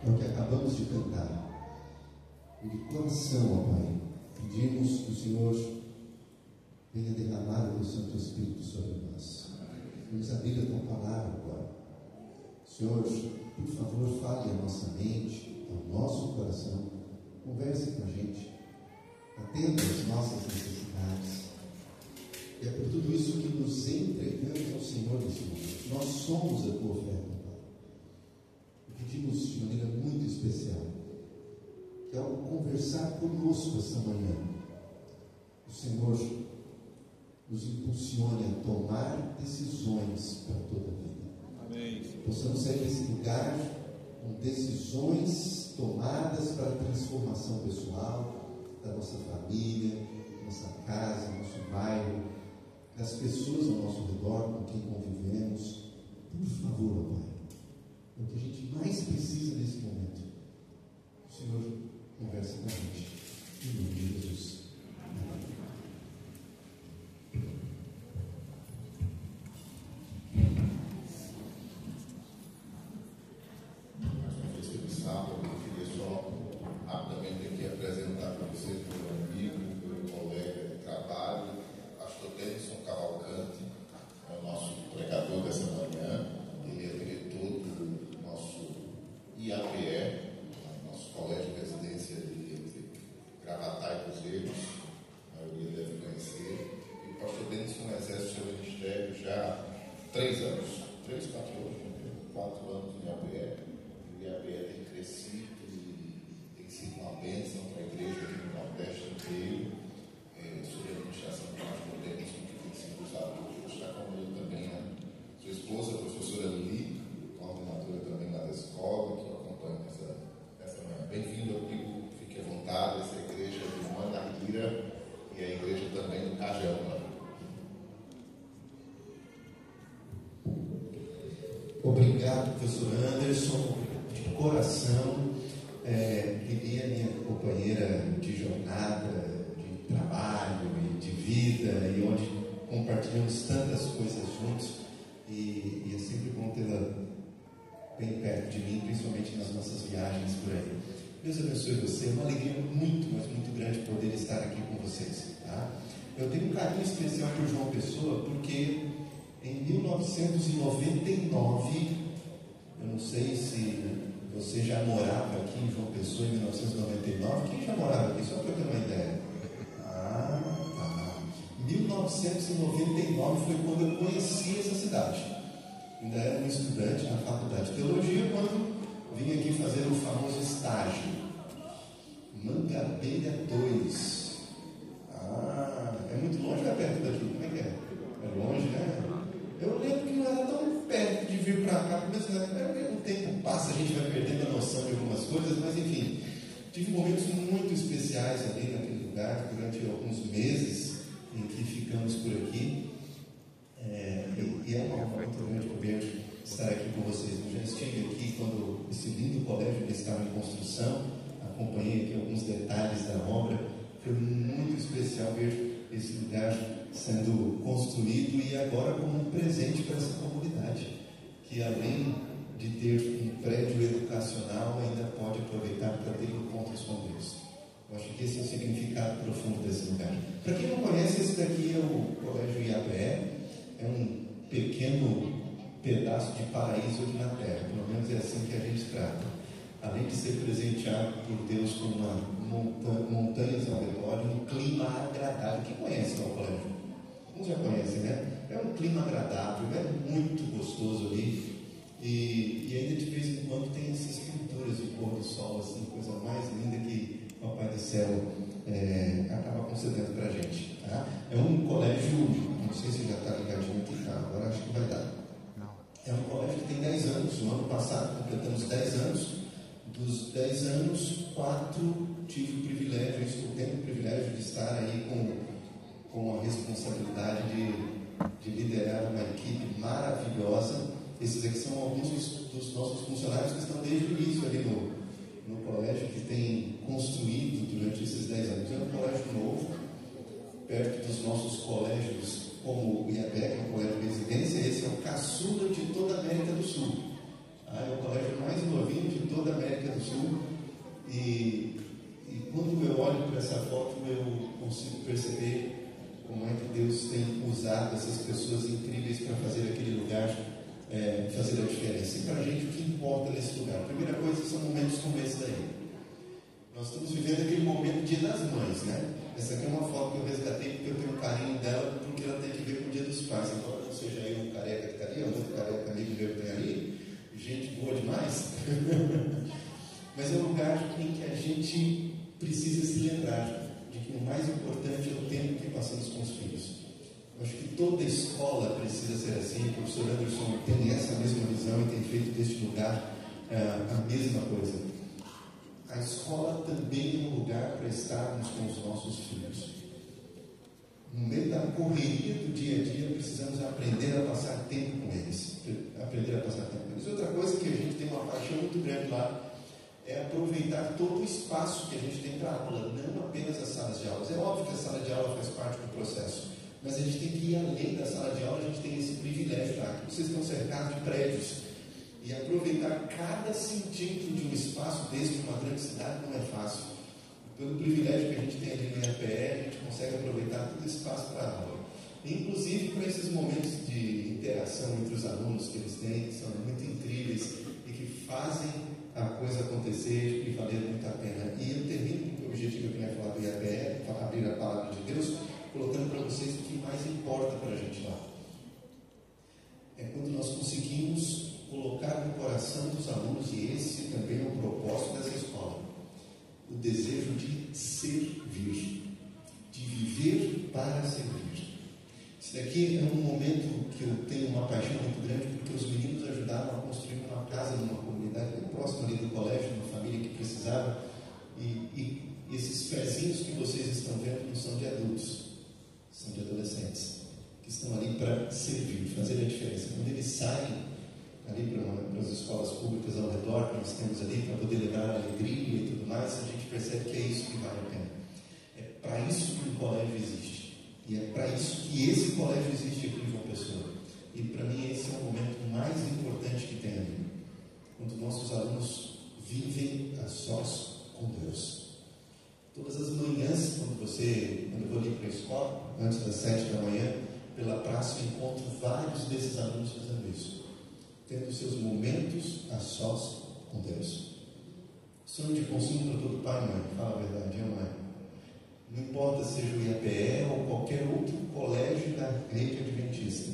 é o que acabamos de cantar. E de coração, ó Pai, pedimos que o Senhor venha derramar o teu Santo Espírito sobre nós. Vamos abrir a tua palavra agora. Senhor, por favor, fale à nossa mente, ao nosso coração, converse com a gente, atenda às nossas necessidades. E é por tudo isso que nos entregamos ao Senhor nesse momento. Nós somos a tua oferta, Pai. E pedimos de maneira muito especial que ao conversar conosco essa manhã, o Senhor nos impulsione a tomar decisões para toda a vida. Amém. Possamos sair desse lugar com decisões tomadas para a transformação pessoal da nossa família, nossa casa, nosso bairro, das pessoas ao nosso redor com quem convivemos. Por favor, Pai, é o que a gente mais precisa nesse momento. O Senhor conversa com a gente. Em nome de Jesus. Amém. Eu queria só rapidamente aqui apresentar para vocês meu amigo, meu colega de trabalho, pastor Denison Cavalcante, é o nosso pregador dessa manhã. Ele é diretor do nosso IAPE, nosso colégio de residência entre Gravatá e Cruzeiros, a maioria deve conhecer. E o pastor Denison exerce seu ministério já há 3 anos, 3, 4 anos, 4 anos em IAPE. O IAPE tem crescido e tem sido uma bênção para a igreja aqui no Nordeste inteiro, sob a administração do pastor Denison, que tem sido usado hoje. Está com ele também a sua esposa, a professora Lili, coordenadora também lá da escola, que eu acompanho nessa manhã. Bem-vindo, amigo, fique à vontade. Essa igreja é de Manarira e a igreja também do Cajaúna. Obrigado, professor Anderson. De coração, queria minha companheira de jornada, de trabalho e de vida, e onde compartilhamos tantas coisas juntos, e é sempre bom tê-la bem perto de mim, principalmente nas nossas viagens por aí. Deus abençoe você, é uma alegria muito, mas muito grande poder estar aqui com vocês. Tá? Eu tenho um carinho especial por João Pessoa, porque em 1999, eu não sei se você já morava aqui em João Pessoa em 1999. Quem já morava aqui? Só para eu ter uma ideia. Ah, tá. 1999 foi quando eu conheci essa cidade. Ainda era um estudante na faculdade de teologia, quando vim aqui fazer o famoso estágio. Mangabeira 2. Ah, é muito longe ou é perto daqui? Como é que é? É longe, né? Eu lembro que não era tão perto de vir para cá, mas o tempo passa, a gente vai perdendo a noção de algumas coisas, mas enfim, tive momentos muito especiais ali naquele lugar, durante alguns meses em que ficamos por aqui, e é uma honra muito grande poder estar aqui com vocês. Eu já estive aqui quando esse lindo colégio estava em construção, acompanhei aqui alguns detalhes da obra, foi muito especial ver esse lugar sendo construído e agora como um presente para essa comunidade, que além de ter um prédio educacional, ainda pode aproveitar para ter encontros com Deus. Eu acho que esse é o significado profundo desse lugar. Para quem não conhece, esse daqui é o Colégio IAPE, é um pequeno pedaço de paraíso aqui na Terra, pelo menos é assim que a gente trata. Além de ser presenteado por Deus com montanhas ao redor, um clima agradável. Quem conhece o colégio? Alguns já conhecem, né? É um clima agradável, é muito gostoso ali. E ainda de vez em quando tem essas pinturas de pôr do sol, assim, coisa mais linda que o Papai do Céu acaba concedendo para a gente. Tá? É um colégio, não sei se já está ligadinho aqui, tá? Agora acho que vai dar. É um colégio que tem 10 anos. No ano passado completamos 10 anos. Dos 10 anos, 4 tive o privilégio, estou tendo o privilégio de estar aí com a responsabilidade de liderar uma equipe maravilhosa. Esses aqui são alguns dos nossos funcionários que estão desde o início ali no colégio, que tem construído durante esses 10 anos. É um colégio novo, perto dos nossos colégios, como o IAPE, que é um colégio de residência. Esse é o caçula de toda a América do Sul. É o colégio mais novinho de toda a América do essa foto eu consigo perceber como é que Deus tem usado essas pessoas incríveis para fazer aquele lugar fazer a diferença. E para a gente, o que importa nesse lugar? A primeira coisa são momentos como esse daí. Nós estamos vivendo aquele momento Dia das Mães, né? Essa aqui é uma foto que eu resgatei porque eu tenho um carinho dela, porque ela tem que ver com o Dia dos Pais. Embora não seja eu um careca que está ali, outro careca amigo meu que tem ali, gente boa demais. Mas é um lugar em que a gente precisa se lembrar de que o mais importante é o tempo que passamos com os filhos. Eu acho que toda escola precisa ser assim. O professor Anderson tem essa mesma visão e tem feito deste lugar a mesma coisa. A escola também é um lugar para estarmos com os nossos filhos. No meio da correria do dia a dia, precisamos aprender a passar tempo com eles. Outra coisa que a gente tem uma paixão muito grande lá é aproveitar todo o espaço que a gente tem para aula, não apenas as salas de aulas. É óbvio que a sala de aula faz parte do processo, mas a gente tem que ir além da sala de aula. A gente tem esse privilégio lá, que vocês estão cercados de prédios, e aproveitar cada centímetro de um espaço desse numa grande cidade não é fácil. Pelo privilégio que a gente tem ali no IAPE, a gente consegue aproveitar todo esse espaço para a aula, inclusive para esses momentos de interação entre os alunos que eles têm, que são muito incríveis e que fazem a coisa acontecer e valer muito a pena. E eu termino com o objetivo que eu tinha falado do IAPE, para abrir a palavra de Deus, colocando para vocês o que mais importa para a gente lá. É quando nós conseguimos colocar no coração dos alunos, e esse também é o propósito dessa escola, o desejo de servir, de viver para servir. Esse daqui é um momento que eu tenho uma paixão muito grande, porque os meninos ajudaram a construir uma casa numa comunidade bem próxima ali do colégio, uma família que precisava, e esses pezinhos que vocês estão vendo não são de adultos, são de adolescentes, que estão ali para servir, fazer a diferença. Quando eles saem ali para as escolas públicas ao redor que nós temos ali, para poder levar alegria e tudo mais, a gente percebe que é isso que vale a pena. É para isso que o colégio existe. E é para isso que esse colégio existe aqui em João Pessoa. E para mim esse é o momento mais importante que tem ali. Quando nossos alunos vivem a sós com Deus. Todas as manhãs, quando eu vou ali para a escola, antes das 7 da manhã, pela praça, eu encontro vários desses alunos fazendo isso, tendo seus momentos a sós com Deus. Sonho de consumo para todo pai e mãe, fala a verdade, não é? Não importa seja o IAPE ou qualquer outro colégio da rede adventista.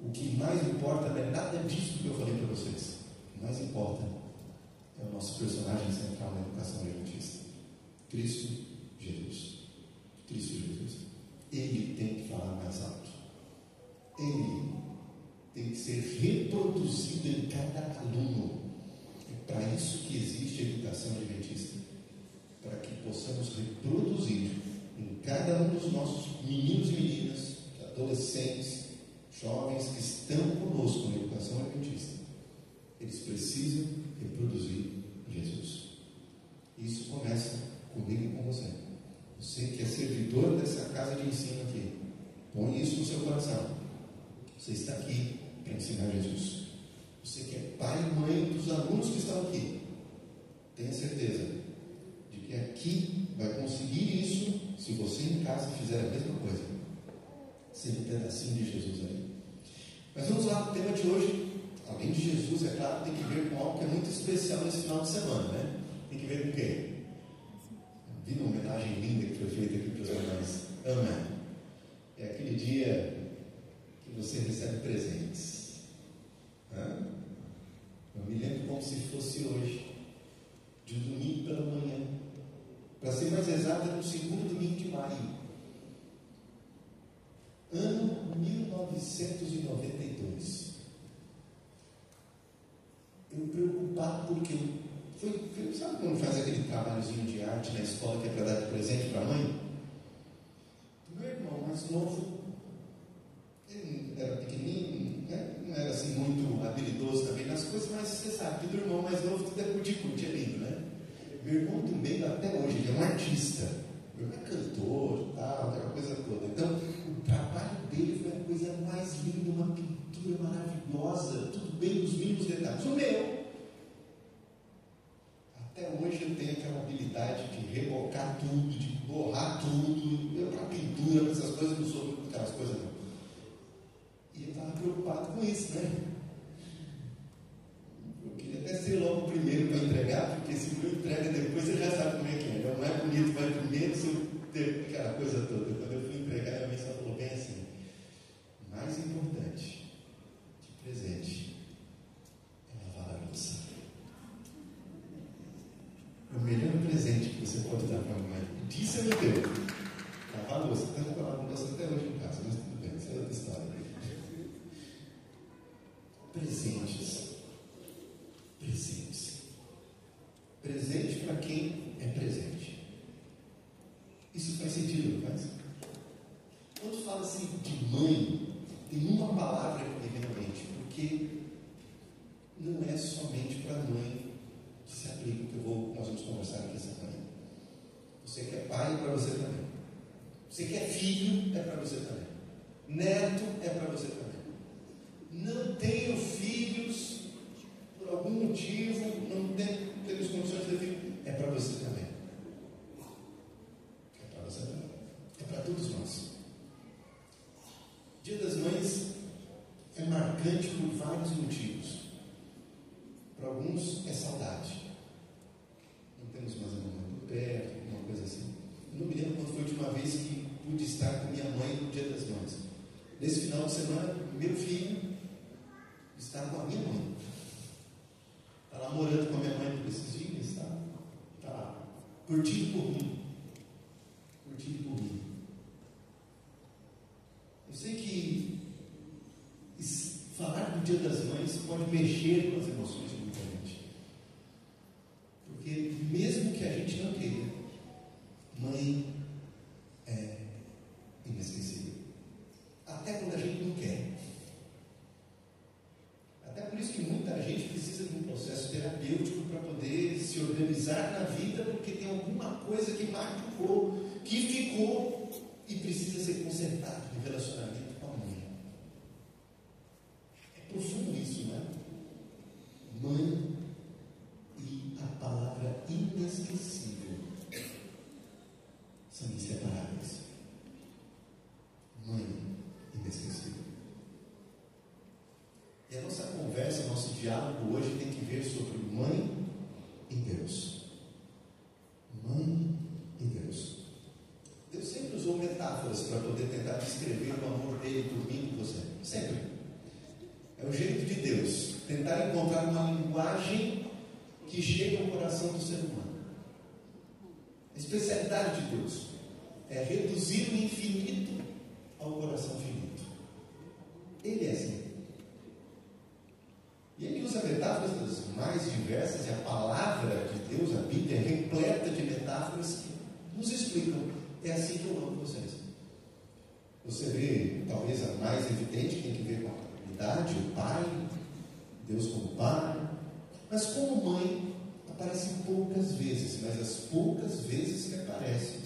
O que mais importa não é nada disso que eu falei para vocês. O que mais importa é o nosso personagem central na educação adventista. Cristo Jesus. Cristo Jesus. Ele tem que falar mais alto. Ele tem que ser reproduzido em cada aluno. É para isso que existe a educação adventista. Para que possamos reproduzir em cada um dos nossos meninos e meninas, adolescentes, jovens que estão conosco na educação adventista. Eles precisam reproduzir Jesus. Isso começa comigo e com você. Você que é servidor dessa casa de ensino aqui, põe isso no seu coração. Você está aqui para ensinar Jesus. Você que é pai e mãe dos alunos que estão aqui, tenha certeza de que aqui vai conseguir isso se você em casa fizer a mesma coisa. Ser um pedacinho de Jesus ali. Mas vamos lá, o tema de hoje, além de Jesus, é claro, tem que ver com algo que é muito especial nesse final de semana, né? Tem que ver com o quê? Vi uma homenagem linda que foi feita aqui para os irmãos. Amém. É aquele dia que você recebe presentes. Eu me lembro como se fosse hoje, de um domingo pela manhã. Para ser mais exato, era no segundo domingo de maio. Ano 1992. Eu preocupado porque sabe quando faz aquele trabalhozinho de arte na escola que é para dar de presente para a mãe? Meu irmão mais novo, ele era pequenininho, né? Não era assim muito habilidoso também nas coisas, mas você sabe que do irmão mais novo tudo é cuti-cuti, é lindo, né? Meu irmão do meio até hoje, ele é um artista. Meu irmão é cantor, tal, aquela coisa toda. Então, o trabalho dele foi a coisa mais linda, uma pintura maravilhosa, tudo bem nos mínimos detalhes. O meu, até hoje eu tenho aquela habilidade de rebocar tudo, de borrar tudo. Eu, para pintura, para essas coisas, não sou muito aquelas coisas, não. E eu estava preocupado com isso, né? Eu queria até ser logo o primeiro para entregar, porque se não entrega depois, você já sabe como é que é. Não é bonito, vai primeiro, se eu ter aquela coisa toda. Quando eu fui entregar, a minha só falou bem assim: mais importante de presente é lavar a louça. O melhor presente que você pode dar para a mãe, disso eu me deu. Lavar a louça. Tanto que eu lavo a louça até hoje em casa, mas tudo bem, isso é outra história. Presentes. Presentes. Presente para quem é presente. Isso faz sentido, não faz? Quando fala assim de mãe, tem uma palavra que me vem à mente, porque não é somente para a mãe que se aplica, que nós vamos conversar aqui essa manhã. Você que é pai, é para você também. Você que é filho, é para você também. Neto, é para você também. Não tenho filhos, por algum motivo, não temos condições de ter filho, é para você também. É para você também. É para todos nós. Dia das Mães é marcante por vários motivos. Para alguns é saudade. Não temos mais a mamãe por perto, uma coisa assim. Eu não me lembro quando foi a última vez que pude estar com minha mãe no Dia das Mães. Nesse final de semana, meu filho está com a minha mãe. Está lá morando com a minha mãe por esses dias, está lá curtindo por mim. Curtindo por mim. Eu sei que falar do Dia das Mães pode mexer com as emoções de muita gente. Porque mesmo que a gente não queira, mãe é inesquecível. Até quando a gente não quer. Até por isso que muita gente precisa de um processo terapêutico para poder se organizar na vida, porque tem alguma coisa que machucou, que ficou e precisa ser consertado no relacionamento com a mãe. É profundo isso, não é? Mãe e a palavra inesquecível são inseparáveis. Mãe inesquecível. E a nossa conversa, nosso diálogo hoje tem que ver sobre mãe e Deus. Mãe e Deus. Deus sempre usou metáforas para poder tentar descrever o amor dele por mim e por você. Sempre. É o jeito de Deus tentar encontrar uma linguagem que chegue ao coração do ser humano. A especialidade de Deus é reduzir o infinito ao coração finito. Ele é assim. E ele usa metáforas das mais diversas, e a palavra de Deus, a Bíblia, é repleta de metáforas que nos explicam. É assim que eu amo vocês. Você vê, talvez a mais evidente, que tem que ver com a paternidade, o pai, Deus como pai. Mas como mãe, aparece poucas vezes, mas as poucas vezes que aparece,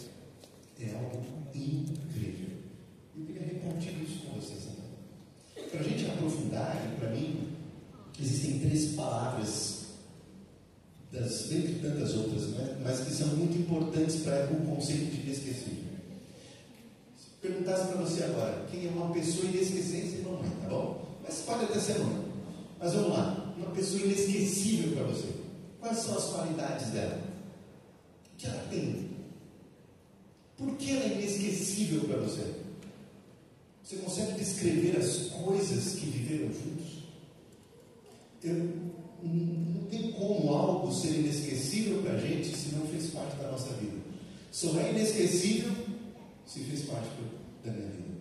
é algo incrível. Eu queria repartir isso com vocês também. Para a gente aprofundar, e para mim, existem 3 palavras, dentre tantas outras, né, mas que são muito importantes para o conceito de inesquecível. Se perguntasse para você agora, quem é uma pessoa inesquecível, mamãe, tá bom? Mas pode até ser mãe. Mas vamos lá, uma pessoa inesquecível para você. Quais são as qualidades dela? O que ela tem? Por que ela é inesquecível para você? Você consegue descrever as coisas que viveram juntos? Não tem como algo ser inesquecível para a gente se não fez parte da nossa vida. Só é inesquecível se fez parte da minha vida.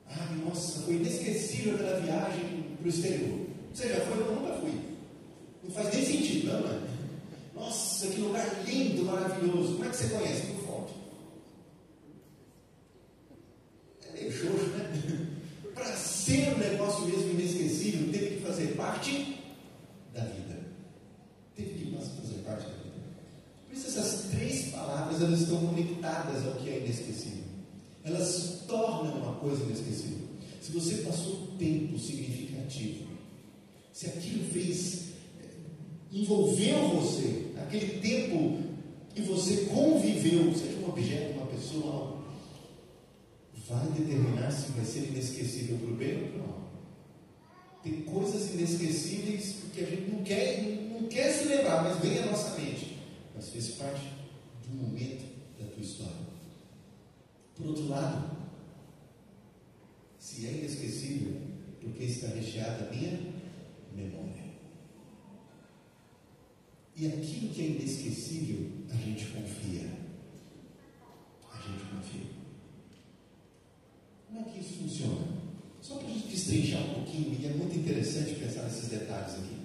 Ai, nossa, foi inesquecível aquela viagem para o exterior. Você já foi? Eu nunca fui. Não faz nem sentido, não é? Nossa, que lugar lindo, maravilhoso. Como é que você conhece? Por foto. É meio xoxo, né? Para ser um negócio mesmo inesquecível, teve que fazer parte da vida. Teve que fazer parte da vida. Por isso essas 3 palavras, elas estão conectadas ao que é inesquecível. Elas tornam uma coisa inesquecível. Se você passou tempo significativo, se aquilo envolveu você, aquele tempo que você conviveu, seja um objeto, uma pessoa, algo, vai determinar se vai ser inesquecível para o bem ou para o mal. Tem coisas inesquecíveis que a gente não quer se lembrar, mas vem à nossa mente. Mas fez parte de um momento da tua história. Por outro lado, se é inesquecível, porque está recheada a minha memória. E aquilo que é inesquecível, a gente confia. A gente confia. Como é que isso funciona? Só para a gente destrinchar um pouquinho, e é muito interessante pensar nesses detalhes aqui.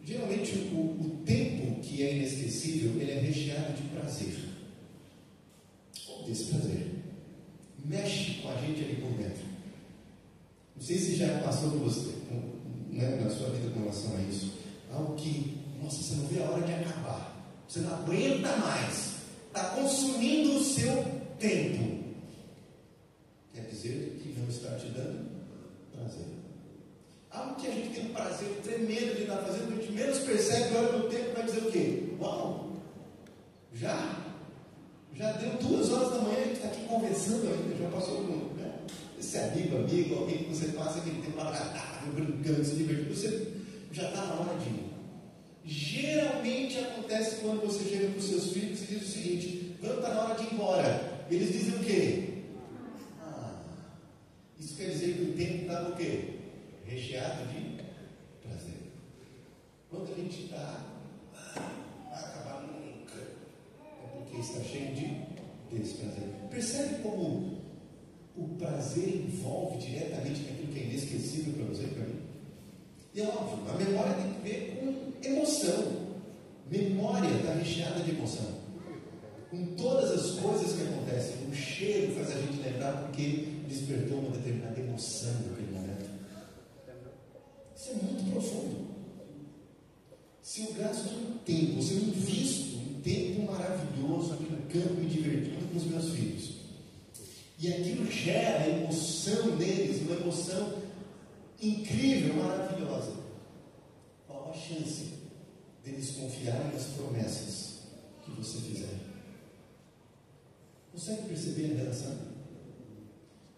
Geralmente, o tempo que é inesquecível, ele é recheado de prazer. Ou desprazer. Mexe com a gente ali por dentro. Não sei se já passou por você, né, na sua vida com relação a isso. Algo que, nossa, você não vê a hora de acabar. Você não aguenta mais. Está consumindo o seu tempo. Quer dizer que não está te dando prazer. Algo que a gente tem um prazer tremendo de estar fazendo, a gente menos percebe, olha no tempo e vai dizer o quê? Uau! Já deu 2 horas da manhã, a gente está aqui conversando ainda, já passou um, né? Esse amigo, alguém que você passa aquele tempo agradável, brincando, se divertindo, você já está na hora de ir. Geralmente acontece quando você chega para os seus filhos e diz o seguinte: quando está na hora de ir embora, eles dizem o quê? Isso quer dizer que o tempo está o quê? Recheado de prazer. Quando a gente está vai acabar nunca, é porque está cheio de desprazer. Percebe como o prazer envolve diretamente naquilo que é inesquecível para você e para mim? E é óbvio, a memória tem que ver com emoção. Memória está recheada de emoção. Com todas as coisas que acontecem, o cheiro faz a gente lembrar porque despertou uma determinada emoção naquele momento. Isso é muito profundo. Se eu gasto um tempo, se eu invisto um tempo maravilhoso aqui no campo me divertindo com os meus filhos, e aquilo gera emoção neles, uma emoção incrível, maravilhosa, qual a chance deles confiarem nas promessas que você fizer? Consegue perceber a relação?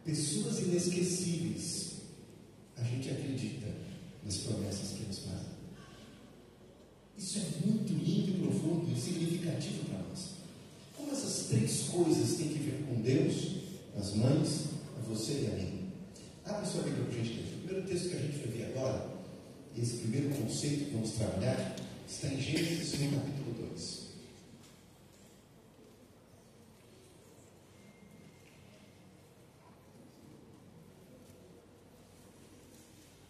Pessoas inesquecíveis, a gente acredita nas promessas que nos fazem. Isso é muito lindo e profundo e significativo para nós. Como essas 3 coisas têm que ver com Deus, as mães, a você e a mim? Abre sua Bíblia, por gentileza. O primeiro texto que a gente vai ver agora, esse primeiro conceito que vamos trabalhar, está em Gênesis, no capítulo 2.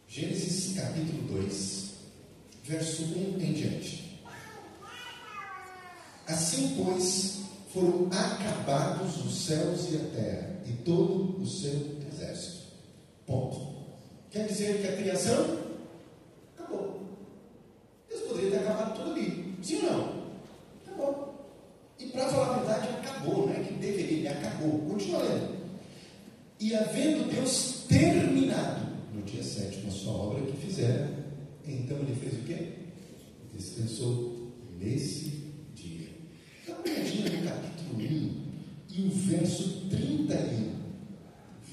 Gênesis capítulo 2, verso 1 em diante. Assim, pois, foram acabados os céus e a terra, e todo o seu exército. Ponto. Quer dizer que a criação acabou. Deus poderia ter acabado tudo ali. Sim ou não? Acabou. E para falar a verdade, acabou, não é que deveria, ele acabou. Continua lendo. E havendo Deus terminado no dia 7º a sua obra que fizera, então ele fez o quê? Descansou nesse dia. Dá uma olhadinha no capítulo 1 e o verso 31.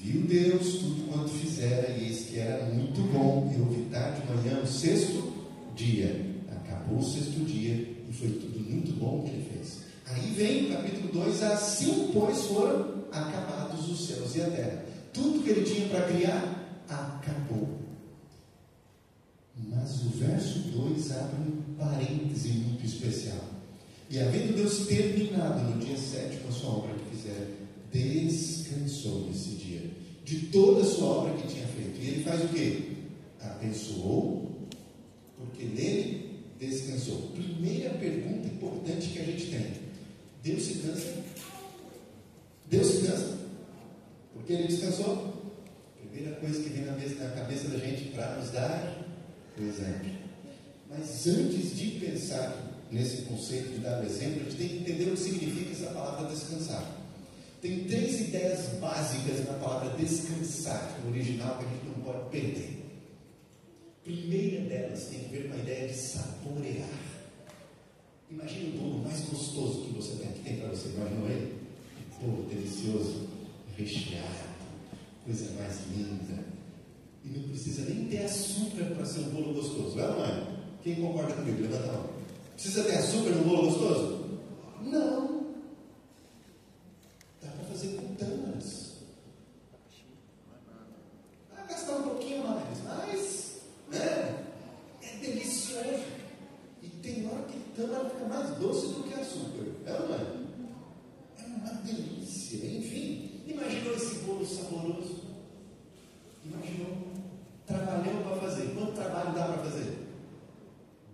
Viu Deus tudo quanto fizera, e eis que era muito bom, e houve tarde de manhã o 6º dia. Acabou o 6º dia, e foi tudo muito bom que ele fez. Aí vem o capítulo 2, assim pois foram acabados os céus e a terra. Tudo que ele tinha para criar, acabou. Mas o verso 2 abre um parêntese muito especial. E havendo Deus terminado no dia 7º a sua obra que fizera, descansou nesse dia de toda a sua obra que tinha feito. E ele faz o quê? Abençoou, porque nele descansou. Primeira pergunta importante que a gente tem: Deus se cansa? Deus se cansa? Porque ele descansou? Primeira coisa que vem na cabeça da gente para nos dar o exemplo. Mas antes de pensar nesse conceito de dar o exemplo, a gente tem que entender o que significa essa palavra descansar. Tem 3 ideias básicas na palavra descansar, no original, que a gente não pode perder. Primeira delas tem a ver com a ideia de saborear. Imagina um bolo mais gostoso que você tem, que tem para você? Imaginou ele? Bolo delicioso, recheado, coisa mais linda. E não precisa nem ter açúcar para ser um bolo gostoso. É ou não é? Quem concorda comigo? Levanta a mão. Precisa ter açúcar no bolo gostoso? Não. Dá para fazer com tâmaras. Vai gastar um pouquinho mais, mas né? É delicioso. E tem hora que tâmara fica mais doce do que açúcar. É ou não é? É uma delícia. Enfim, imaginou esse bolo saboroso? Imaginou? Trabalhou para fazer. Quanto trabalho dá para fazer?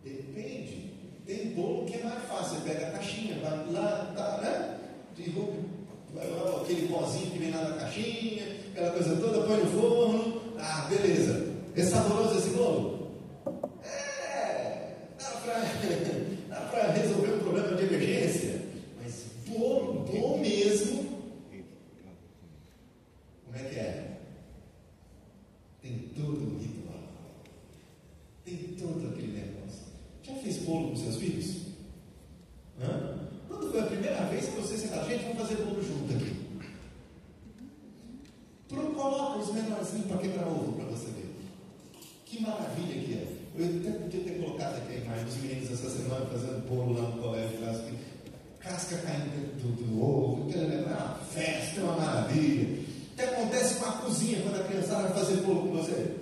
Depende. Tem bolo que é mais fácil. Você pega a caixinha, vai lá, tá, né? Derruba, vai lá, aquele pozinho que vem lá na caixinha, aquela coisa toda, põe no forno. Ah, beleza. É saboroso esse bolo? Dá para resolver um problema de emergência. Mas bolo bom mesmo. Como é que é? Tem todo um ritual. Tem todo aquele negócio. Já fez bolo com seus filhos? Hã? Quando foi a primeira vez que você sentou? Gente, vamos fazer bolo junto aqui. Coloca os menorzinhos para quebrar ovo para você ver. Que maravilha que é. Eu até podia ter colocado aqui a imagem dos meninos essa semana fazendo bolo lá no colégio, casca caindo dentro do ovo, quero lembrar, é uma festa, é uma maravilha. O que acontece com a cozinha quando a criançada vai fazer bolo com você?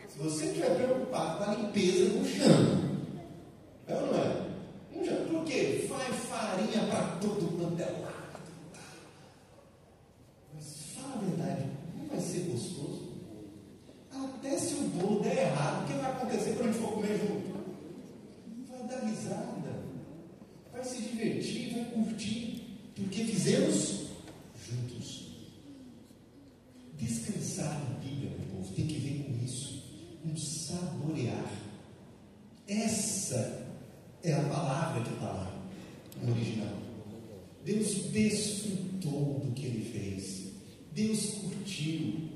Se você estiver preocupado com a limpeza, não chama. É ou não é? Não chama. Por quê? Faz farinha para todo quanto é lado. Mas fala a verdade, não vai ser gostoso? Até se o bolo der errado, o que vai acontecer quando a gente for comer junto? Vai dar risada, vai se divertir, vai curtir, porque fizemos juntos. Descansar na Bíblia, meu povo, tem que ver com isso, um saborear. Essa é a palavra que está lá no original. Deus desfrutou do que Ele fez. Deus curtiu.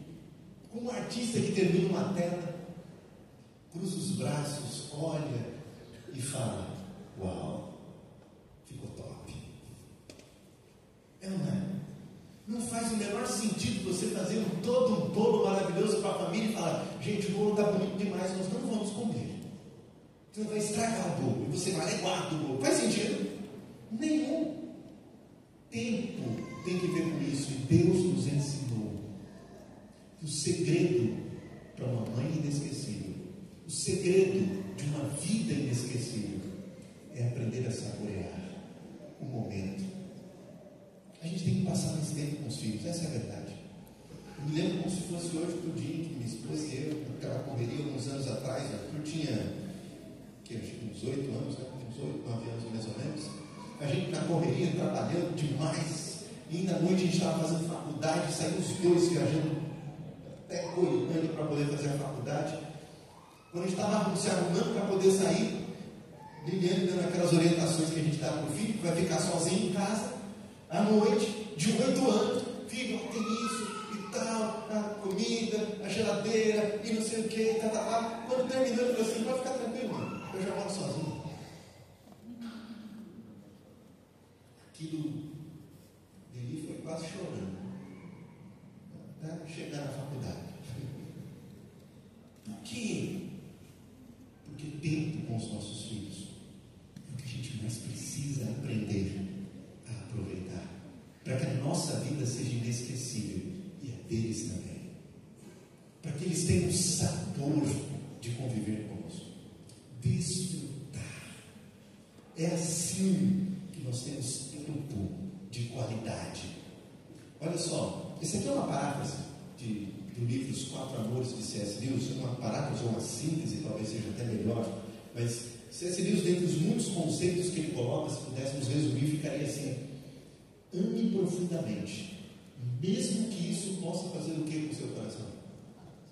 Como um artista que termina uma tela, cruza os braços, olha e fala: uau, ficou top. É ou não é? Não faz o menor sentido você fazer todo um bolo maravilhoso para a família e falar: gente, o bolo está bonito demais, nós não vamos comer. Você vai estragar o bolo e você vai levar o bolo. Faz sentido? Nenhum. Tempo tem que ver com isso. E Deus nos ensinou que o segredo para uma mãe inesquecível, o segredo de uma vida inesquecível, é aprender a saborear o momento. A gente tem que passar mais tempo com os filhos, essa é a verdade. Eu me lembro como se fosse hoje o dia que minha esposa e eu, naquela correria, alguns anos atrás, eu tinha uns 8 anos, uns 8, 9 anos mais ou menos. A gente na correria, trabalhando demais, e na noite a gente estava fazendo faculdade, saímos os dois viajando até Goiânia para poder fazer a faculdade. Quando a gente estava se arrumando para poder sair, Liliane dando aquelas orientações que a gente dá para o filho, que vai ficar sozinho em casa, à noite, de 8 anos, filho, tem isso e tal, a comida, a geladeira, e não sei o que, tá. Quando terminou, ele falou assim: pode ficar tranquilo, mano, eu já moro sozinho. Aquilo dele foi quase chorando, até chegar na faculdade. Por quê? Porque tempo com os nossos filhos é o que a gente mais precisa aprender a aproveitar, para que a nossa vida seja inesquecível e a deles também, para que eles tenham o sabor de conviver conosco, desfrutar. É assim que nós temos tempo de qualidade. Olha só, esse aqui é uma paráfrase do livro Os Quatro Amores de C.S. Lewis, uma paráfrase ou uma síntese, talvez seja até melhor, mas C.S. Lewis, dentre os muitos conceitos que ele coloca, se pudéssemos resumir, ficaria assim: ame profundamente, mesmo que isso possa fazer o que com o seu coração?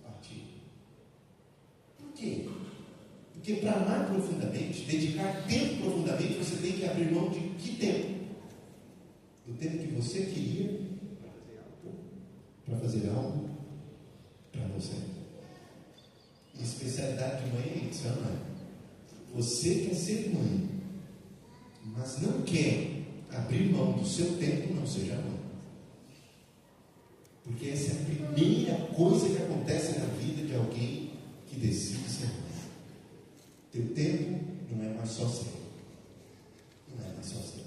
Partir. Por quê? Porque para amar profundamente, dedicar tempo profundamente, você tem que abrir mão de que tempo? Do tempo que você queria para fazer algo para você. A especialidade de mãe é isso, não é? Você quer ser mãe, mas não quer abrir mão do seu tempo, não seja mãe. Porque essa é a primeira coisa que acontece na vida de alguém que decide ser mãe. Teu tempo não é mais só seu. Não é mais só seu.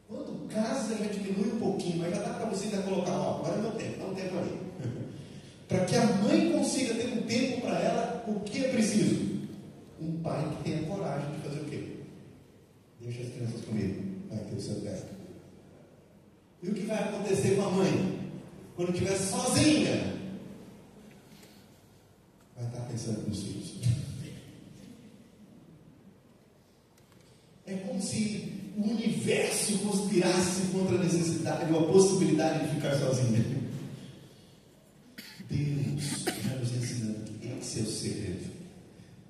Quando casa já diminui um pouquinho, mas já dá para você ainda colocar, agora é meu tempo, dá um tempo ali. Para que a mãe consiga ter um tempo para ela, o que é preciso? Um pai que tenha coragem de fazer o quê? Deixa as crianças comigo, vai ter o seu tempo. E o que vai acontecer com a mãe? Quando estiver sozinha, vai estar pensando nos filhos. É como se o universo conspirasse contra a necessidade ou a possibilidade de ficar sozinho. Deus já nos ensinando que esse é o segredo.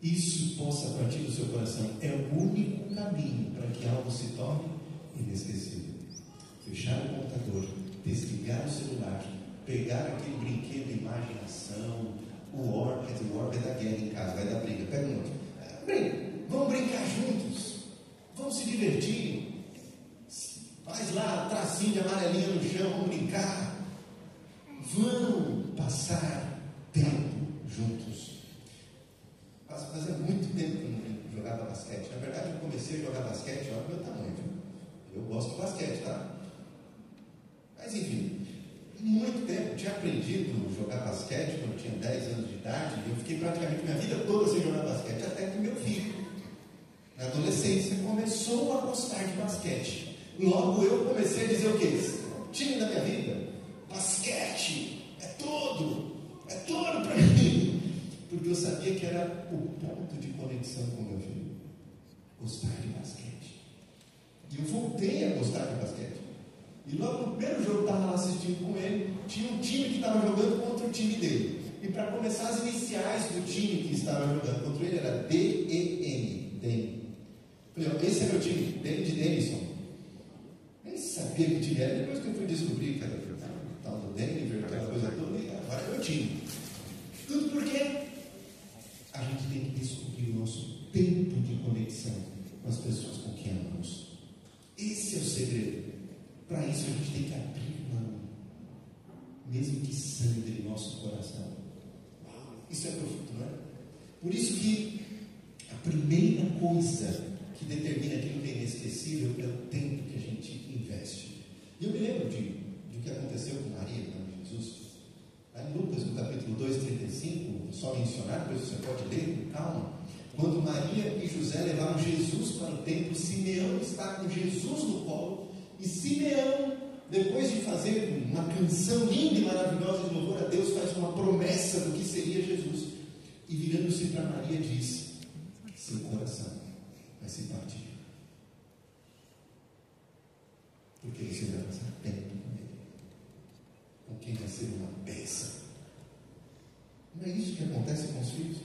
Isso possa partir do seu coração. É o único caminho para que algo se torne inesquecível. Fechar o computador, desligar o celular, pegar aquele brinquedo de imaginação, o orbe da guerra em casa, vai dar briga, pega um outro. Vamos brincar juntos, vamos se divertir. Faz lá tracinho de amarelinha no chão, vamos brincar. Vamos passar tempo juntos. Fazia muito tempo que eu não jogava basquete. Na verdade, eu comecei a jogar basquete, olha o meu tamanho. Eu gosto de basquete, tá? Mas enfim, muito tempo. Eu tinha aprendido a jogar basquete quando eu tinha 10 anos de idade. E eu fiquei praticamente minha vida toda sem jogar basquete, até que meu filho, na adolescência, começou a gostar de basquete. Logo eu comecei a dizer o quê? Time da minha vida, basquete, é tudo para mim. Porque eu sabia que era o ponto de conexão com meu filho. Gostar de basquete. E eu voltei a gostar de basquete. E logo no primeiro jogo que eu estava lá assistindo com ele, tinha um time que estava jogando contra o time dele. E para começar, as iniciais do time que estava jogando contra ele era DEN. Falei, esse é meu time, D de Denison. Nem sabia que time era, depois que eu fui descobrir que era o tal do Denver, aquela coisa toda, e agora é meu time. Tudo por quê? A gente tem que descobrir o nosso tempo de conexão com as pessoas com quem amamos. Esse é o segredo. Para isso a gente tem que abrir mão, mesmo que sangre nosso coração. Isso é profundo, não é? Por isso que a primeira coisa que determina aquilo que é inesquecível é o tempo que a gente investe. E eu me lembro do que aconteceu com Maria, com Jesus. Em Lucas, no capítulo 2:35, só mencionar, depois você pode ler com calma. Quando Maria e José levaram Jesus para o templo, Simeão está com Jesus no colo, e Simeão, depois de fazer uma canção linda e maravilhosa de louvor a Deus, faz uma promessa do que seria Jesus, e virando-se para Maria diz: seu coração vai se partir, porque você vai passar tempo com ele, com quem vai ser uma bênção. Não é isso que acontece com os filhos?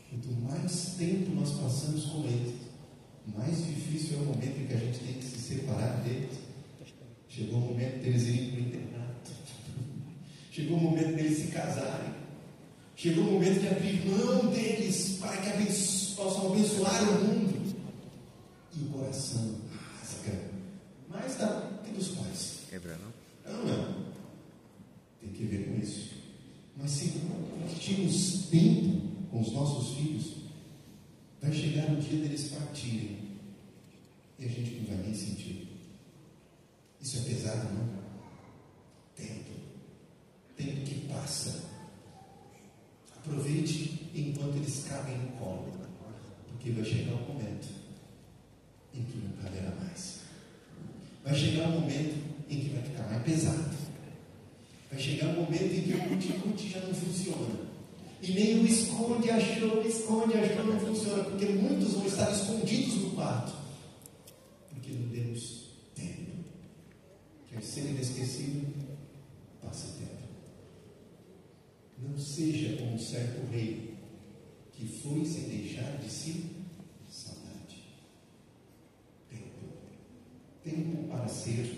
Quanto mais tempo nós passamos com eles, mais difícil é o momento em que a gente tem que se separar deles. Chegou o momento deles irem para o internato. Chegou o momento deles se casarem. Chegou o momento de abrir mão deles para que possam abençoar o mundo. E o coração rasga. Mais da que dos pais. Quebra, não? Não. Tem que ver com isso. Mas se investirmos tempo com os nossos filhos, vai chegar o dia deles partirem e a gente não vai nem sentir. Isso é pesado, não? Tempo que passa. Aproveite enquanto eles cabem no colo, porque vai chegar um momento em que não caberá mais. Vai chegar um momento em que vai ficar mais pesado. Vai chegar um momento em que o cuti-cuti já não funciona. E nem o esconde, achou não funciona, porque muitos vão estar escondidos no quarto, porque não demos tempo. Quer ser inesquecível? Passe tempo. Não seja como um certo rei que foi sem deixar de si saudade. Tempo para ser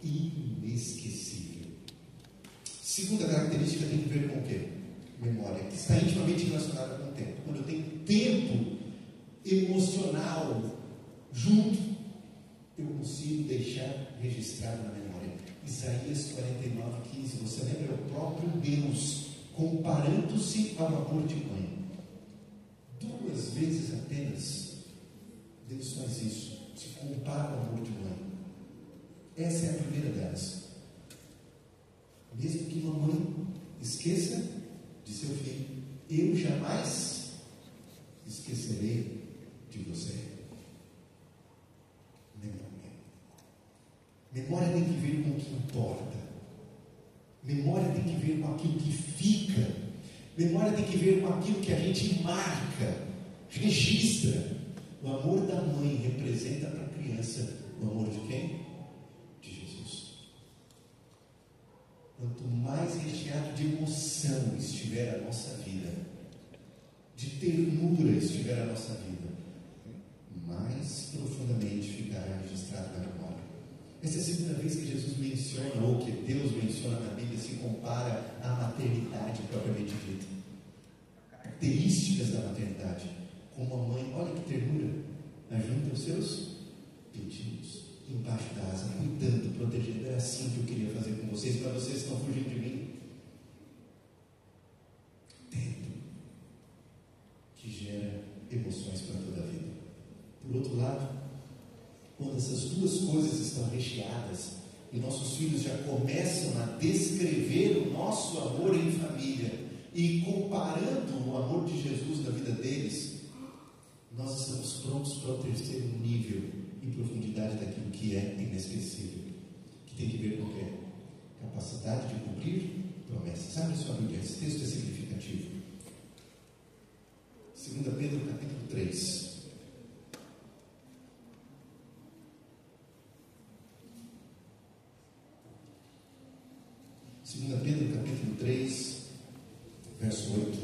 inesquecível. Segunda característica tem que ver com o quê? Memória, que está intimamente relacionada com o tempo. Quando eu tenho tempo emocional junto, eu consigo deixar registrado na memória. Isaías 49:15. Você lembra? É o próprio Deus comparando-se ao amor de mãe. 2 vezes apenas Deus faz isso, se compara ao amor de mãe. Essa é a primeira delas. Mesmo que uma mãe esqueça de seu filho, eu jamais esquecerei de você. Memória tem que ver com o que importa. Memória tem que ver com aquilo que fica. Memória tem que ver com aquilo que a gente marca, registra. O amor da mãe representa para a criança o amor de quem? De Jesus. Quanto mais recheado de emoção estiver a nossa vida, de ternura estiver a nossa vida, mais profundamente ficará registrado na memória. Essa é a segunda vez que Jesus menciona, ou que Deus menciona na Bíblia, se compara à maternidade propriamente dita. Características da maternidade. Como a mãe, olha que ternura, ajunta os seus pedidos embaixo da asa, cuidando, protegendo. É assim que eu queria fazer com vocês, para vocês que estão fugindo de mim. Tempo que gera emoções para toda a vida. Por outro lado, quando essas duas coisas estão recheadas e nossos filhos já começam a descrever o nosso amor em família e comparando o amor de Jesus na vida deles, nós estamos prontos para o terceiro nível e profundidade daquilo que é inesquecível, que tem que ver com o quê? Capacidade de cumprir promessas. Abre sua Bíblia, esse texto é significativo. 2 Pedro capítulo 3. 2 Pedro capítulo 3, verso 8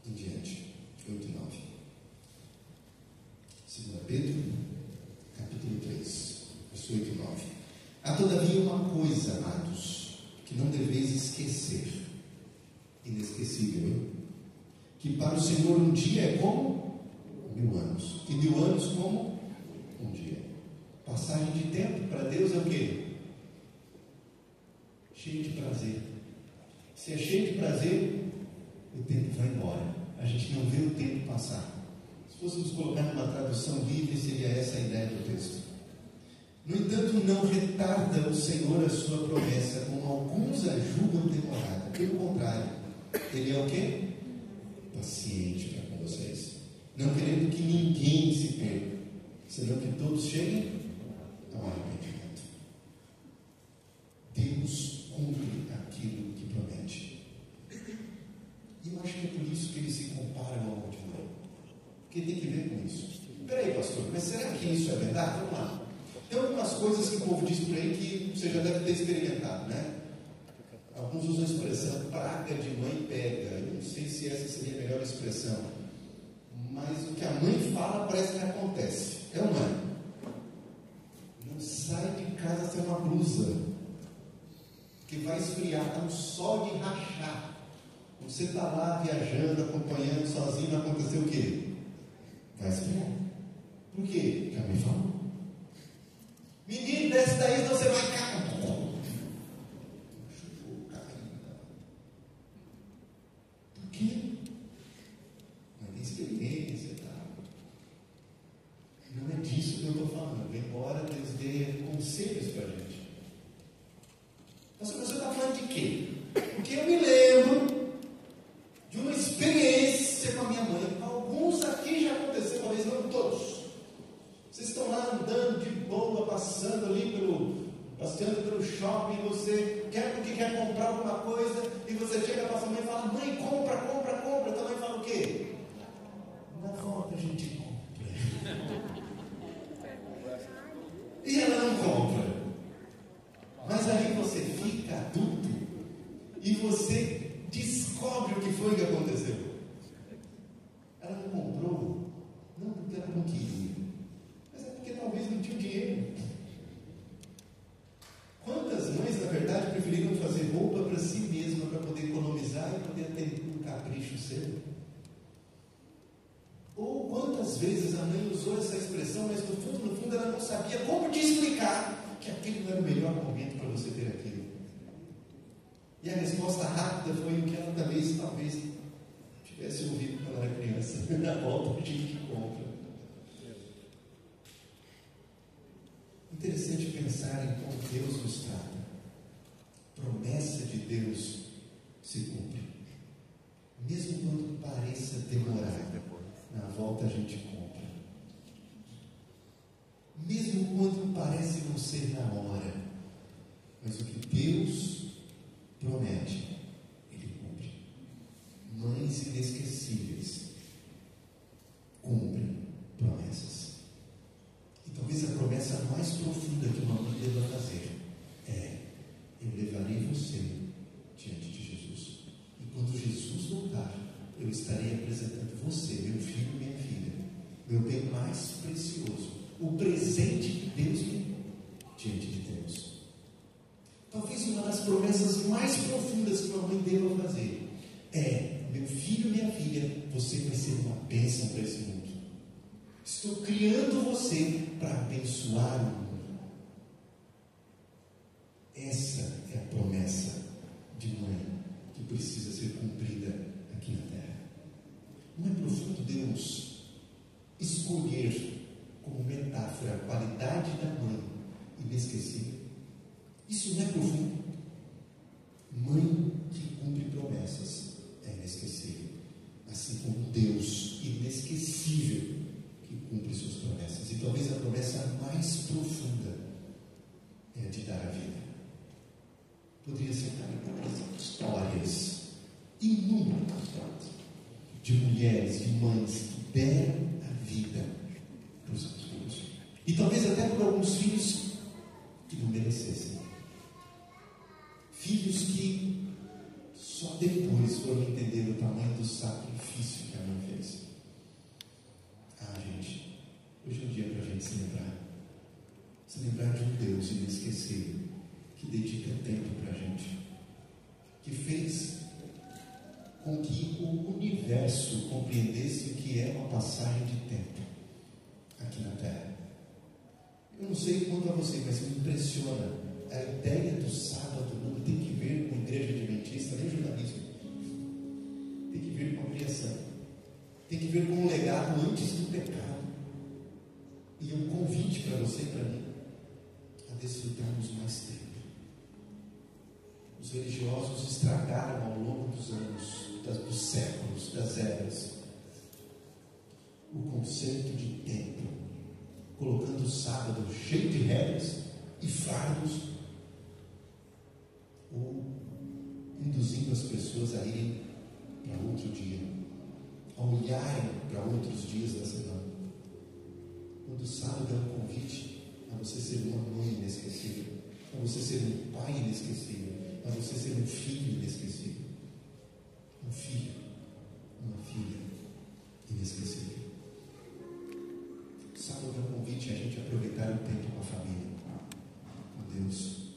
em diante, 8 e 9. 2 Pedro capítulo 3, verso 8 e 9. Há todavia uma coisa, amados, que não deveis esquecer, inesquecível, hein? Que para o Senhor um dia é como 1000 anos, e 1000 anos como um dia. Passagem de tempo para Deus é o quê? Cheio de prazer. Se é cheio de prazer, o tempo vai embora. A gente não vê o tempo passar. Se fôssemos colocar numa tradução livre, seria essa a ideia do texto. No entanto, não retarda o Senhor a sua promessa, como alguns a julgam demorada. Pelo contrário, Ele é o quê? Paciente para com vocês, não querendo que ninguém se perca, senão que todos cheguem ao arrependimento. Deus cumpre aquilo que promete. E eu acho que é por isso que ele se compara ao amor de mãe. Porque tem que ver com isso. Peraí, pastor, mas será que isso é verdade? Vamos lá. Tem algumas coisas que o povo diz por aí que você já deve ter experimentado, né? Alguns usam a expressão praga de mãe pega. Eu não sei se essa seria a melhor expressão, mas o que a mãe fala parece que acontece. É ou não é? Não sai de casa sem uma blusa, que vai esfriar, está um sol de rachar. Você está lá viajando, acompanhando, sozinho, vai acontecer o quê? Vai esfriar. Por quê? Porque a mãe falou. Menino, desce daí, senão você vai cair. Por quê? Não tem experiência, tá? Não é disso que eu estou falando. Embora Deus dê conselhos para a gente. Mas você está falando de quê? Porque eu me lembro de uma experiência com a minha mãe. Alguns aqui já aconteceram, talvez não todos. Vocês estão lá andando de boa, passeando pelo shopping, você quer porque quer comprar alguma coisa, e você chega para sua mãe e fala: mãe, compra. Tua mãe fala o quê? Não compra, a gente compra. E ela não compra. Mas aí você fica adulto e você descobre o que foi que aconteceu. Ela não comprou, não porque ela não queria, mas é porque talvez não tinha dinheiro. Quantas mães, na verdade, preferiram fazer roupa para si mesma, para poder economizar e poder ter um capricho seu? Ou quantas vezes a mãe usou essa expressão, mas no fundo ela não sabia sabia como te explicar que aquele não era o melhor momento para você ter aquilo. E a resposta rápida foi o que ela talvez tivesse ouvido quando era criança. Na volta a gente compra. Interessante pensar em como Deus nos trata. Promessa de Deus se cumpre. Mesmo quando pareça demorar, na volta a gente compra. Mesmo quando parece não ser na hora, mas o que Deus promete, Ele cumpre. Mães inesquecíveis cumprem promessas. E talvez a promessa mais profunda que uma mãe deva fazer é: eu levarei você diante de Jesus. E quando Jesus voltar, eu estarei apresentando você, meu filho e minha filha, meu bem mais precioso, o presente que Deus me deu diante de Deus. Talvez uma das promessas mais profundas que uma mãe deva fazer é: meu filho e minha filha, você vai ser uma bênção para esse mundo. Estou criando você para abençoar o mundo. Essa é a promessa de mãe que precisa ser cumprida aqui na terra. Não é profundo Deus escolher como metáfora a qualidade da mãe inesquecível? Isso não é profundo? Mãe que cumpre promessas é inesquecível, assim como Deus inesquecível que cumpre suas promessas. E talvez a promessa mais profunda é a de dar a vida. Poderia ser inúmeras histórias de mulheres, de mães que deram a vida para os seus filhos. E talvez até por alguns filhos que não merecessem. Filhos que só depois foram entender o tamanho do sacrifício que a mãe fez. Gente, hoje é um dia para a gente se lembrar. Se lembrar de um Deus inesquecível que dedica tempo para a gente, que fez com que o universo compreendesse o que é uma passagem de tempo aqui na Terra. Eu não sei quanto a você, mas me impressiona a ideia do sábado. Não tem que ver com igreja adventista nem jornalismo, tem que ver com a criação, tem que ver com um legado antes do pecado, e um convite para você e para mim a desfrutarmos mais tempo. Os religiosos estragaram ao longo dos anos, dos séculos, das eras, o conceito de tempo, colocando o sábado cheio de regras e fardos, ou induzindo as pessoas a irem para outro dia, a olharem para outros dias da semana. Quando o sábado é um convite a você ser uma mãe inesquecível, a você ser um pai inesquecível, a você ser um filho inesquecível, um filho, uma filha inesquecível. O sábado é um convite a gente aproveitar o tempo com a família, com Deus,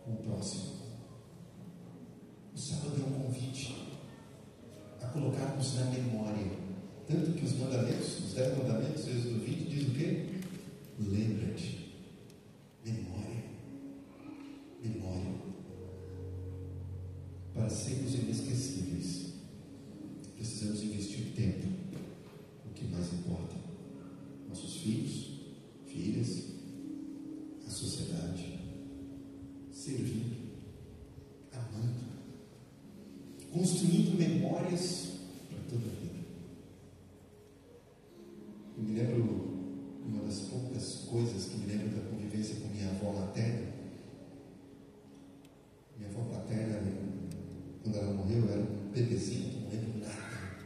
com o próximo. O sábado é um convite a colocarmos na memória, tanto que os mandamentos, os 10 mandamentos, Êxodo 20, diz o quê? Lembra-te. Memória. Memória. Para sermos inesquecíveis, precisamos investir tempo no que mais importa. Nossos filhos, filhas, a sociedade, servindo, amando, construindo memórias para toda a vida. Eu me lembro, uma das poucas coisas que me lembro da convivência com minha avó materna. Minha avó paterna, quando ela morreu, eu era um bebezinho, não lembro nada.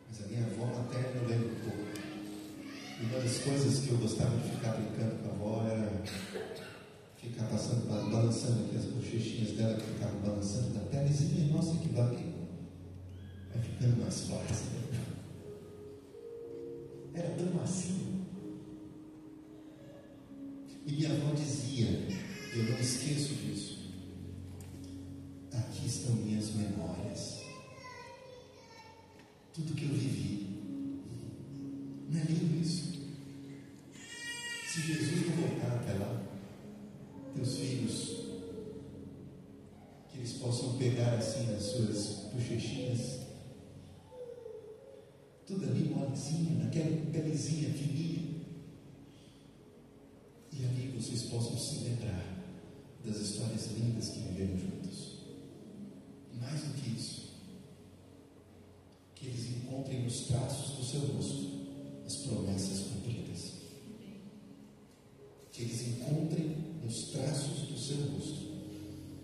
Mas a minha avó materna eu lembro um pouco. E uma das coisas que eu gostava de ficar brincando com a avó era ficar passando, balançando aqui as bochechinhas dela, que ficavam balançando na pelezinha. Nossa, que babi. Vai ficando mais forte. Era tão macio. E minha avó dizia, eu não esqueço disso: aqui estão minhas memórias. Tudo que eu vivi. Não é lindo isso? Se Jesus não voltar até lá, teus filhos, que eles possam pegar assim nas suas bochechinhas, tudo ali molezinho, naquela pelezinha fininha, e ali vocês possam se lembrar das histórias lindas que viveram juntos. Mais do que isso, que eles encontrem nos traços do seu rosto as promessas cumpridas. Que eles encontrem nos traços do seu rosto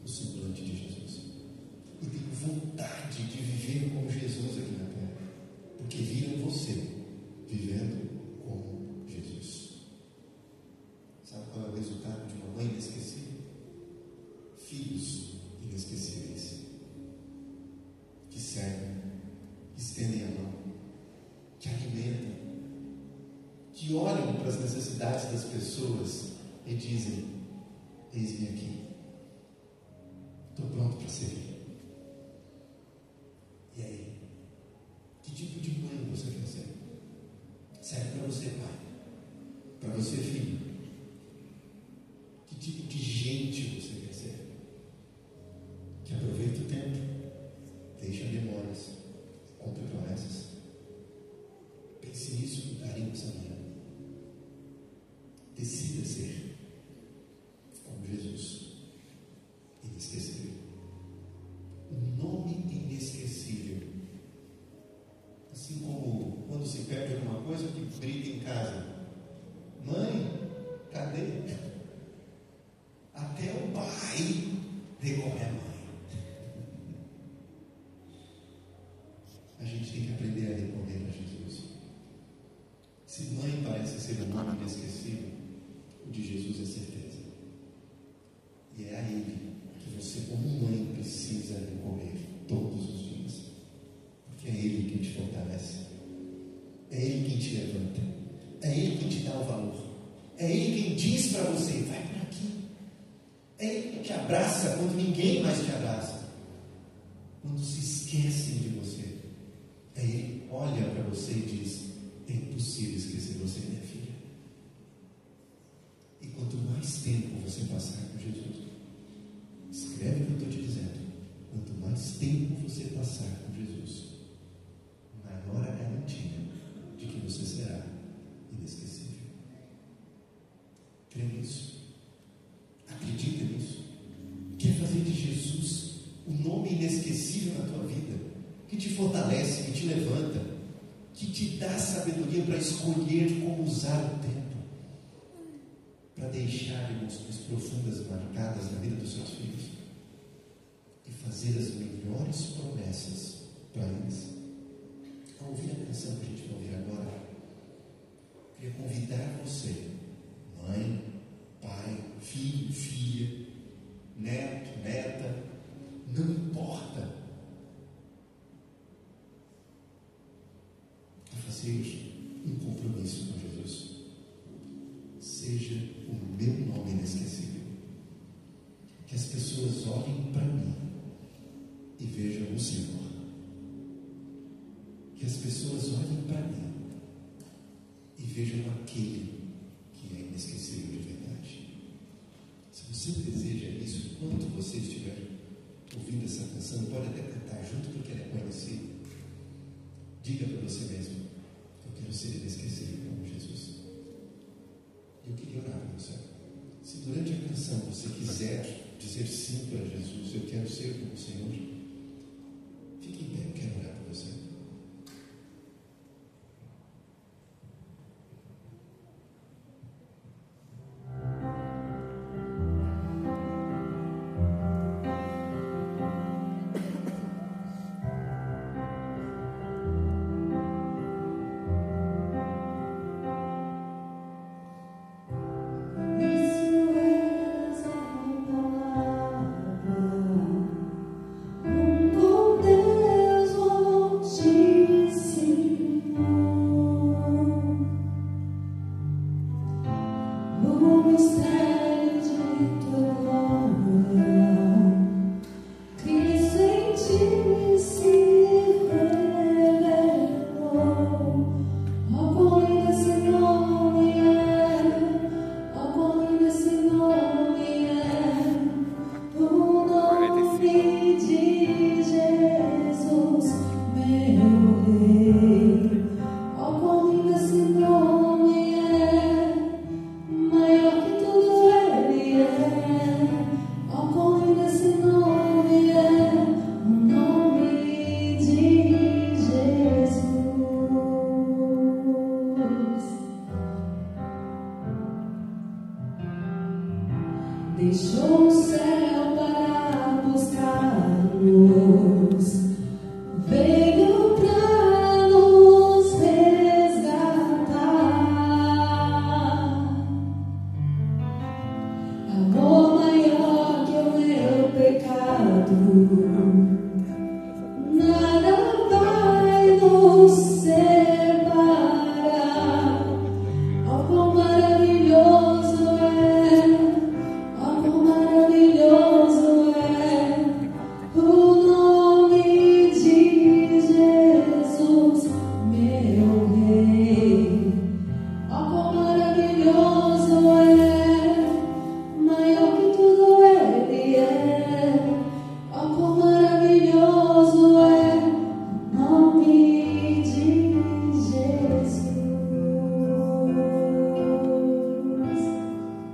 o semblante de Jesus. E tenham vontade de viver como Jesus aqui na terra. Porque viram você vivendo como Jesus. Sabe qual é o resultado de uma mãe inesquecível? Filhos inesquecíveis. Que servem, que estendem a mão, que alimentam, que olham para as necessidades das pessoas e dizem: eis-me aqui, estou pronto para servir. E aí? Que tipo de mãe você quer ser? Serve para você, pai, para você, filho. Que tipo de gente você quer ser? Que aproveita o tempo, deixa memórias, cumpre promessas. Pense nisso com carinho essa manhã. Decida ser como Jesus, inesquecível. Um nome inesquecível. Assim como quando se perde alguma coisa, que grita em casa: mãe, cadê? Até o pai recorre à mãe. A gente tem que aprender a recorrer a Jesus. Se mãe parece ser um nome inesquecível, o de Jesus é certeza. E é a Ele que você, como mãe, precisa recorrer todos os dias. Porque é Ele quem te fortalece. É Ele quem te levanta. É Ele quem te dá o valor. É Ele quem diz para você: vai por aqui. É Ele quem te abraça quando ninguém mais te abraça. Quando se esquecem de você, é Ele que olha para você e diz: é impossível esquecer você, minha filha. E quanto mais tempo você passar com Jesus, escreve o que eu estou te dizendo, quanto mais tempo você passar com Jesus, maior a garantia de que você será inesquecível. Crê nisso? Acredita nisso? Quer fazer de Jesus um nome inesquecível na tua vida, que te fortalece, que te levanta, que te dá sabedoria para escolher como usar o tempo, para deixar emoções profundas marcadas na vida dos seus filhos e fazer as melhores promessas para eles. Ao ouvir a canção que a gente vai ouvir agora, eu queria convidar você, mãe, pai, filho, filha, neto, neta, não importa, a fazer um compromisso com Jesus. Seja o meu nome inesquecível. Que as pessoas olhem para mim e vejam o Senhor. Que as pessoas olhem para mim e vejam aquele que é inesquecível de verdade. Se você deseja isso, enquanto você estiver ouvindo essa canção, pode até cantar junto porque ela é conhecida. Diga para você mesmo: eu quero ser inesquecível como Jesus. Eu queria orar por você. Se durante a canção você quiser dizer sim para Jesus, eu quero ser como o Senhor, fique em pé, eu quero orar por você. Deixou o céu para buscar-nos, veio para nos resgatar. Amor maior que o meu pecado, nada vai nos separar. Oh, quão maravilhoso é, oh, quão maravilhoso é o nome de Jesus, meu Rei. Oh, quão maravilhoso é, maior que tudo Ele é. Oh, quão maravilhoso é o nome de Jesus.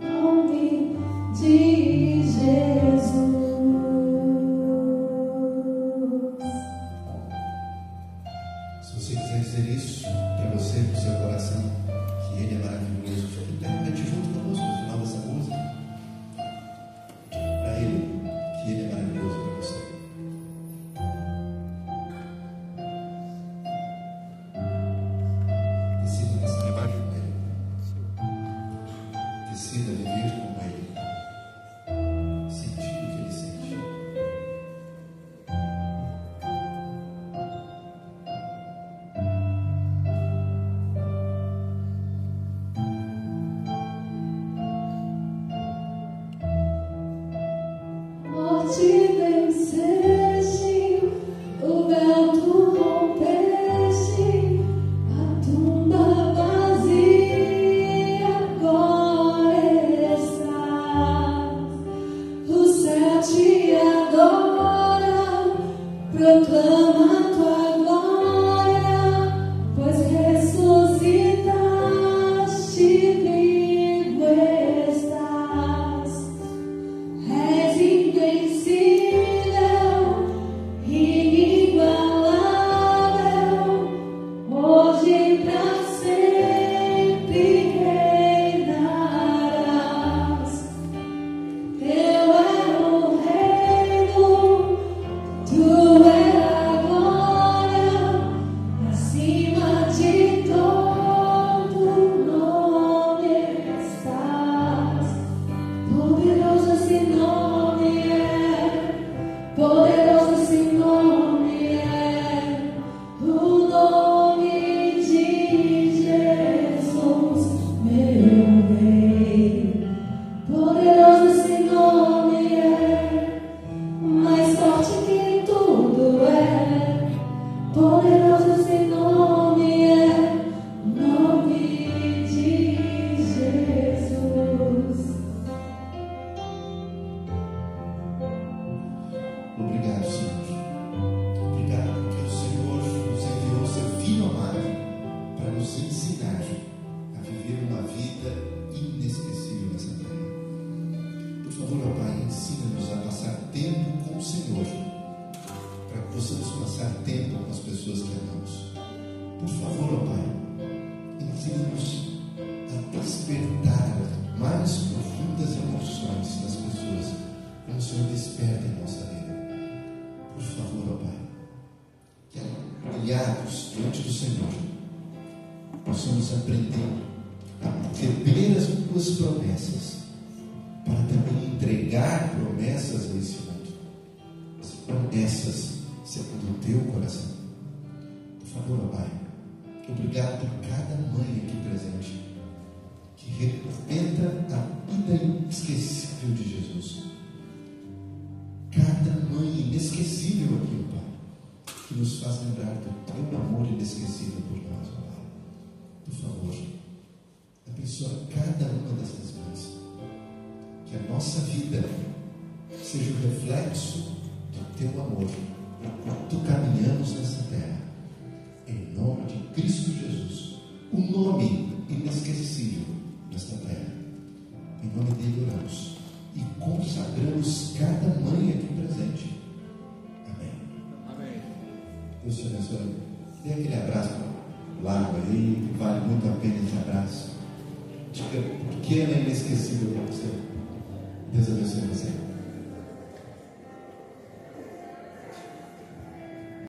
Nome de Jesus. Se você quiser dizer isso para você, para o seu coração, que Ele é maravilhoso, repete junto conosco no final dessa música. Para Ele, que Ele é maravilhoso para você. Decida estar com Ele. Decida viver com Ele. Sentir o que Ele sente. Morte venceste, o véu tu rompeste, a tumba vazia agora estás. O céu te adora, proclama tua glória, pois ressuscitaste, vivo estás. És invencível, inigualável, hoje e pra sempre reinarás. Teu é o reino, tu é a glória, acima de todo nome estás. Poderoso esse nome é, poderoso esse nome é, o nome de Jesus, meu Rei. Poderoso esse nome é, mais forte que tudo é. Poderoso esse nome é, o nome de Jesus. Obrigado, Senhor. Obrigado porque o Senhor nos enviou o seu Filho amado para nos ensinar a viver uma vida inesquecível nessa terra. Por favor, ó Pai, ensina-nos a passar tempo com o Senhor, para que possamos passar tempo com as pessoas que amamos. Por favor, ó Pai, ensina-nos a despertar mais profundas emoções nas pessoas, como o Senhor desperta em nossa vida. Por favor, ó Pai, que humilhados diante do Senhor, possamos aprender a receber as tuas promessas, para também entregar promessas a esse mundo. As promessas segundo o teu coração. Por favor, ó Pai, obrigado por cada mãe aqui presente, que representa a vida inesquecível de Jesus. Cada mãe inesquecível aqui, ó Pai, que nos faz lembrar do teu amor inesquecível por nós, ó Pai. Por favor, abençoa cada uma dessas mães, que a nossa vida seja o reflexo do teu amor enquanto caminhamos nessa terra. Em nome de Cristo Jesus, o nome inesquecível nesta terra. Em nome dele oramos e consagramos cada mãe aqui presente. Amém. Amém. Deus te abençoe. Dê aquele abraço largo aí, que vale muito a pena esse abraço. Diga por que ela é inesquecível para você. Deus abençoe você.